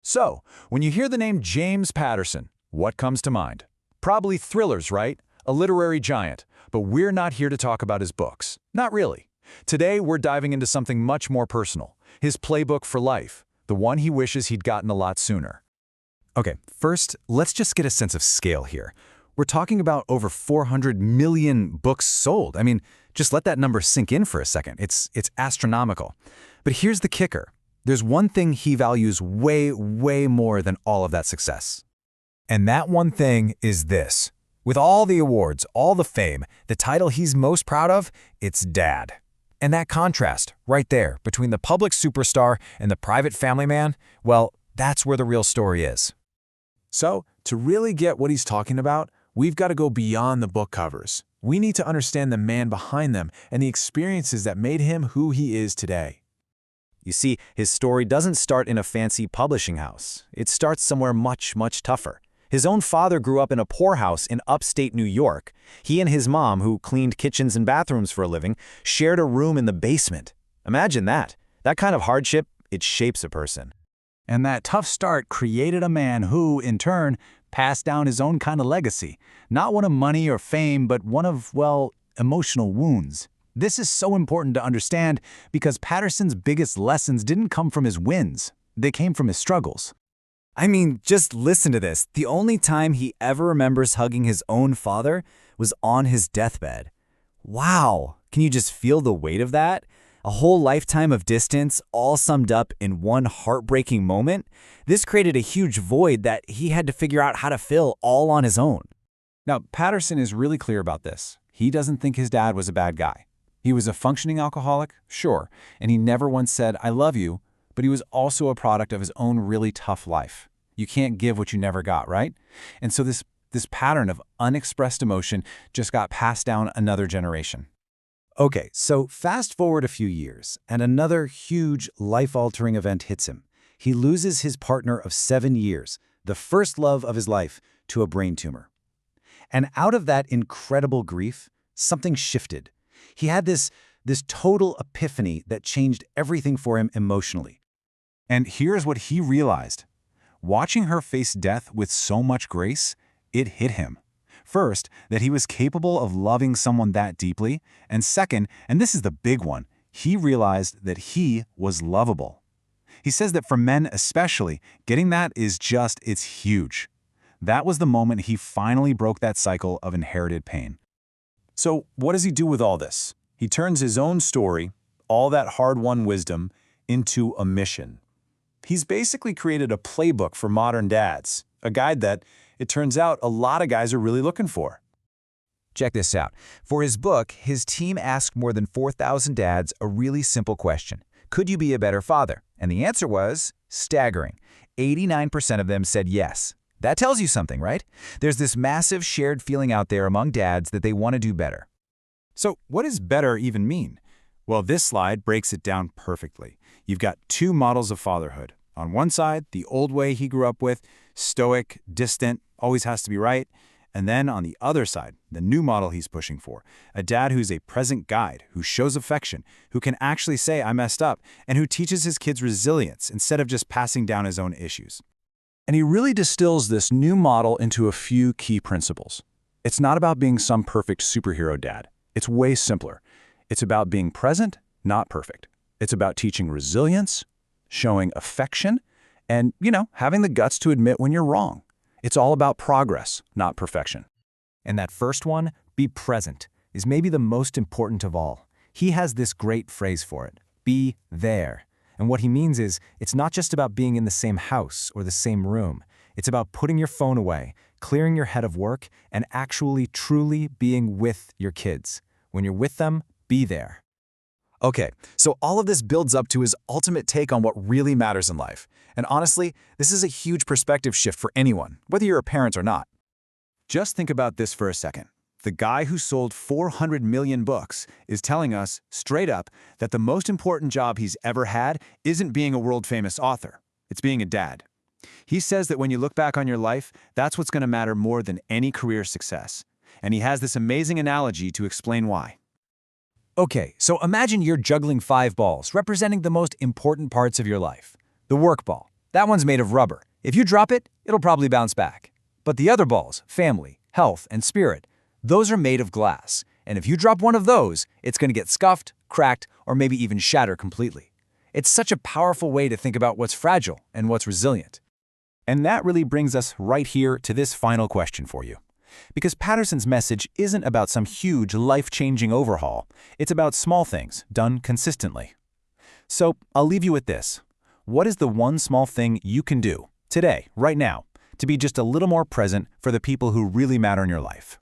So, when you hear the name James Patterson, what comes to mind? Probably thrillers, right? A literary giant. But we're not here to talk about his books. Not really. Today, we're diving into something much more personal. His playbook for life. The one he wishes he'd gotten a lot sooner. Okay, first, let's just get a sense of scale here. We're talking about over 400 million books sold. I mean, just let that number sink in for a second. It's astronomical. But here's the kicker. There's one thing he values way, way more than all of that success. And that one thing is this. With all the awards, all the fame, the title he's most proud of, it's dad. And that contrast, right there, between the public superstar and the private family man, well, that's where the real story is. So, to really get what he's talking about, we've got to go beyond the book covers. We need to understand the man behind them and the experiences that made him who he is today. You see, his story doesn't start in a fancy publishing house. It starts somewhere much, much tougher. His own father grew up in a poorhouse in upstate New York. He and his mom, who cleaned kitchens and bathrooms for a living, shared a room in the basement. Imagine that. That kind of hardship, it shapes a person. And that tough start created a man who, in turn, passed down his own kind of legacy. Not one of money or fame, but one of, well, emotional wounds. This is so important to understand because Patterson's biggest lessons didn't come from his wins. They came from his struggles. I mean, just listen to this. The only time he ever remembers hugging his own father was on his deathbed. Wow! Can you just feel the weight of that? A whole lifetime of distance, all summed up in one heartbreaking moment? This created a huge void that he had to figure out how to fill all on his own. Now, Patterson is really clear about this. He doesn't think his dad was a bad guy. He was a functioning alcoholic, sure, and he never once said, "I love you," but he was also a product of his own really tough life. You can't give what you never got, right? And so this pattern of unexpressed emotion just got passed down another generation. Okay, so fast forward a few years, and another huge, life-altering event hits him. He loses his partner of 7 years, the first love of his life, to a brain tumor. And out of that incredible grief, something shifted. He had this total epiphany that changed everything for him emotionally. And here's what he realized. Watching her face death with so much grace, it hit him. First, that he was capable of loving someone that deeply, and second, and this is the big one, he realized that he was lovable. He says that for men especially, getting that it's huge. That was the moment he finally broke that cycle of inherited pain. So what does he do with all this? He turns his own story, all that hard-won wisdom, into a mission. He's basically created a playbook for modern dads, a guide that, it turns out, a lot of guys are really looking for. Check this out. For his book, his team asked more than 4,000 dads a really simple question. Could you be a better father? And the answer was staggering. 89% of them said yes. That tells you something, right? There's this massive shared feeling out there among dads that they want to do better. So what does better even mean? Well, this slide breaks it down perfectly. You've got two models of fatherhood. On one side, the old way he grew up with, stoic, distant, always has to be right. And then on the other side, the new model he's pushing for, a dad who's a present guide, who shows affection, who can actually say, "I messed up," and who teaches his kids resilience instead of just passing down his own issues. And he really distills this new model into a few key principles. It's not about being some perfect superhero dad. It's way simpler. It's about being present, not perfect. It's about teaching resilience, showing affection, and, having the guts to admit when you're wrong. It's all about progress, not perfection. And that first one, be present, is maybe the most important of all. He has this great phrase for it, be there. And what he means is, it's not just about being in the same house or the same room. It's about putting your phone away, clearing your head of work, and actually truly being with your kids. When you're with them, be there. Okay, so all of this builds up to his ultimate take on what really matters in life. And honestly, this is a huge perspective shift for anyone, whether you're a parent or not. Just think about this for a second. The guy who sold 400 million books is telling us, straight up, that the most important job he's ever had isn't being a world-famous author. It's being a dad. He says that when you look back on your life, that's what's going to matter more than any career success. And he has this amazing analogy to explain why. Okay, so imagine you're juggling 5 balls, representing the most important parts of your life. The work ball. That one's made of rubber. If you drop it, it'll probably bounce back. But the other balls, family, health, and spirit, those are made of glass. And if you drop one of those, it's going to get scuffed, cracked, or maybe even shatter completely. It's such a powerful way to think about what's fragile and what's resilient. And that really brings us right here to this final question for you. Because Patterson's message isn't about some huge, life-changing overhaul. It's about small things done consistently. So I'll leave you with this. What is the one small thing you can do, today, right now, to be just a little more present for the people who really matter in your life?